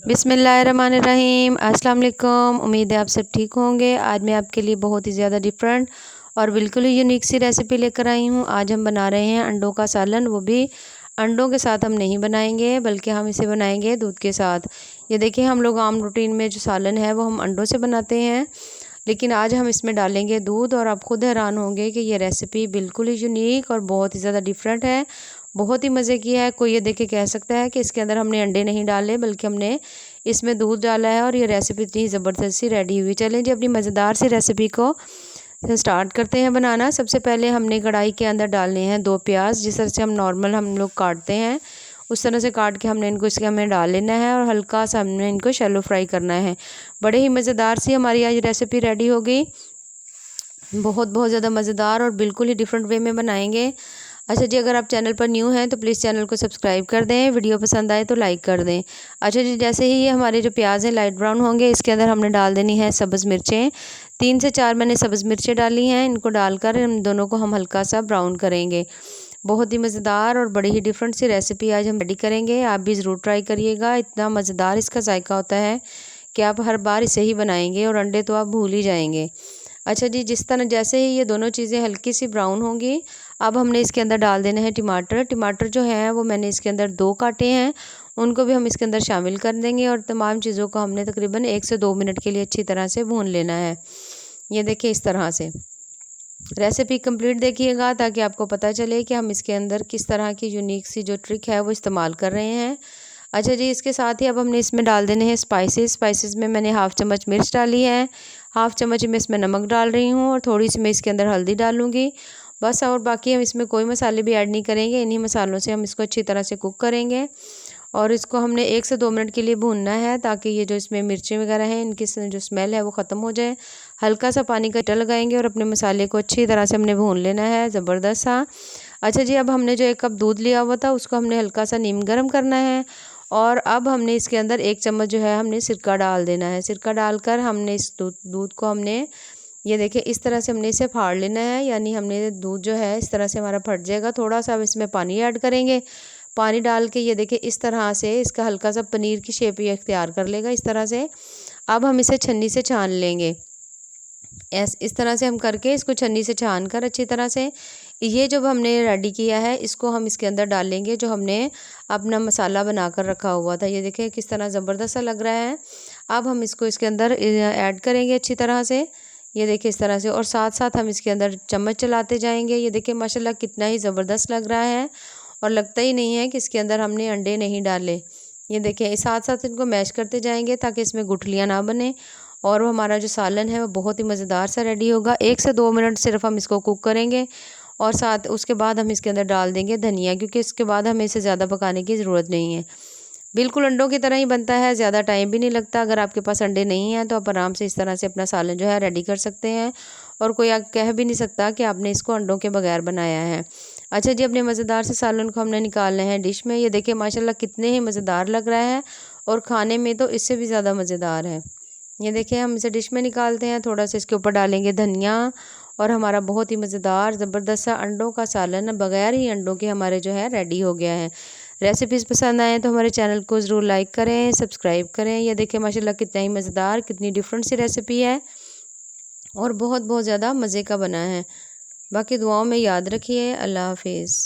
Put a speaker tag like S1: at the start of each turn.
S1: बिस्मिल्लाहिर्रहमानिर्रहीम। अस्सलाम वालेकुम। उम्मीद है आप सब ठीक होंगे। आज मैं आपके लिए बहुत ही ज़्यादा डिफरेंट और बिल्कुल ही यूनिक सी रेसिपी लेकर आई हूँ। आज हम बना रहे हैं अंडों का सालन। वो भी अंडों के साथ हम नहीं बनाएंगे, बल्कि हम इसे बनाएंगे दूध के साथ। ये देखिए, हम लोग आम रूटीन में जो सालन है वो हम अंडों से बनाते हैं, लेकिन आज हम इसमें डालेंगे दूध। और आप खुद हैरान होंगे कि ये रेसिपी बिल्कुल ही यूनिक और बहुत ही ज़्यादा डिफरेंट है, बहुत ही मज़े की है। कोई ये देख के कह सकता है कि इसके अंदर हमने अंडे नहीं डाले, बल्कि हमने इसमें दूध डाला है और ये रेसिपी इतनी ज़बरदस्त सी रेडी हुई। चलें जी, अपनी मज़ेदार सी रेसिपी को स्टार्ट करते हैं बनाना। सबसे पहले हमने कढ़ाई के अंदर डालने हैं 2 प्याज। जिस तरह से हम नॉर्मल हम लोग काटते हैं उस तरह से काट के हमने इनको इसके हमें डाल लेना है और हल्का सा हमने इनको शैलो फ्राई करना है। बड़े ही मज़ेदार सी हमारी आज रेसिपी रेडी हो गई। बहुत बहुत ज़्यादा मज़ेदार और बिल्कुल ही डिफरेंट वे में बनाएंगे। अच्छा जी, अगर आप चैनल पर न्यू हैं तो प्लीज़ चैनल को सब्सक्राइब कर दें, वीडियो पसंद आए तो लाइक कर दें। अच्छा जी, जैसे ही ये हमारे जो प्याज हैं लाइट ब्राउन होंगे, इसके अंदर हमने डाल देनी है सब्ज़ मिर्चें। 3 से 4 मैंने सब्ज़ मिर्चें डाली हैं। इनको डालकर इन दोनों को हम हल्का सा ब्राउन करेंगे। बहुत ही मज़ेदार और बड़ी ही डिफरेंट सी रेसिपी आज हम रेडी करेंगे। आप भी ज़रूर ट्राई करिएगा। इतना मज़ेदार इसका जायका होता है कि आप हर बार इसे ही बनाएंगे और अंडे तो आप भूल ही जाएंगे। अच्छा जी, जिस तरह जैसे ही ये दोनों चीज़ें हल्की सी ब्राउन होंगी, अब हमने इसके अंदर डाल देना है टमाटर। टमाटर जो है वो मैंने इसके अंदर 2 काटे हैं, उनको भी हम इसके अंदर शामिल कर देंगे। और तमाम चीज़ों को हमने तकरीबन 1 से 2 मिनट के लिए अच्छी तरह से भून लेना है। ये देखिए, इस तरह से रेसिपी कंप्लीट देखिएगा ताकि आपको पता चले कि हम इसके अंदर किस तरह की यूनिक सी जो ट्रिक है वो इस्तेमाल कर रहे हैं। अच्छा जी, इसके साथ ही अब हमने इसमें डाल देने हैं स्पाइसेस। स्पाइसेस में मैंने हाफ़ चम्मच मिर्च डाली है, हाफ़ चम्मच मैं इसमें नमक डाल रही हूँ और थोड़ी सी मैं इसके अंदर हल्दी डालूँगी बस। और बाकी हम इसमें कोई मसाले भी ऐड नहीं करेंगे। इन्हीं मसालों से हम इसको अच्छी तरह से कुक करेंगे और इसको हमने 1 से 2 मिनट के लिए भूनना है ताकि ये जो इसमें मिर्चें वगैरह हैं इनकी जो स्मेल है वो ख़त्म हो जाए। हल्का सा पानी का छींटा लगाएंगे और अपने मसाले को अच्छी तरह से हमने भून लेना है, ज़बरदस्त सा। अच्छा जी, अब हमने जो 1 कप दूध लिया हुआ था उसको हमने हल्का सा नीम गर्म करना है और अब हमने इसके अंदर 1 चम्मच जो है हमने सिरका डाल देना है। सिरका डालकर हमने इस दूध को हमने ये देखिए इस तरह से हमने इसे फाड़ लेना है, यानी हमने दूध जो है इस तरह से हमारा फट जाएगा। थोड़ा सा अब इसमें पानी ऐड करेंगे। पानी डाल के ये देखिए इस तरह से इसका हल्का सा पनीर की शेप ये इख्तियार कर लेगा इस तरह से। अब हम इसे छन्नी से छान लेंगे। इस तरह से हम करके इसको छन्नी से छान कर अच्छी तरह से ये जो हमने रेडी किया है इसको हम इसके अंदर डालेंगे, जो हमने अपना मसाला बनाकर रखा हुआ था। ये देखिए किस तरह ज़बरदस्त सा लग रहा है। अब हम इसको इसके अंदर ऐड करेंगे अच्छी तरह से। ये देखिए इस तरह से, और साथ साथ हम इसके अंदर चम्मच चलाते जाएंगे। ये देखिए माशाल्लाह कितना ही ज़बरदस्त लग रहा है और लगता ही नहीं है कि इसके अंदर हमने अंडे नहीं डाले। ये देखिए साथ साथ इनको मैश करते जाएंगे ताकि इसमें गुठलियाँ ना बने और वो हमारा जो सालन है वो बहुत ही मज़ेदार सा रेडी होगा। 1 से 2 मिनट सिर्फ हम इसको कुक करेंगे और साथ उसके बाद हम इसके अंदर डाल देंगे धनिया, क्योंकि इसके बाद हमें इसे ज़्यादा पकाने की ज़रूरत नहीं है। बिल्कुल अंडों की तरह ही बनता है, ज़्यादा टाइम भी नहीं लगता। अगर आपके पास अंडे नहीं हैं तो आप आराम से इस तरह से अपना सालन जो है रेडी कर सकते हैं और कोई कह भी नहीं सकता कि आपने इसको अंडों के बगैर बनाया है। अच्छा जी, अपने मज़ेदार से सालन को हमने निकालना है डिश में। ये देखिए माशाल्लाह कितने ही मज़ेदार लग रहा है और खाने में तो इससे भी ज़्यादा मज़ेदार है। ये देखिए हम इसे डिश में निकालते हैं, थोड़ा सा इसके ऊपर डालेंगे धनिया और हमारा बहुत ही मज़ेदार ज़बरदस्त सा अंडों का सालन बगैर ही अंडों के हमारे जो है रेडी हो गया है। रेसिपीज़ पसंद आए तो हमारे चैनल को ज़रूर लाइक करें, सब्सक्राइब करें। ये देखिए माशाल्लाह कितना ही मज़ेदार, कितनी डिफरेंट सी रेसिपी है और बहुत बहुत ज़्यादा मज़े का बना है। बाकी दुआओं में याद रखिए। अल्लाह हाफिज़।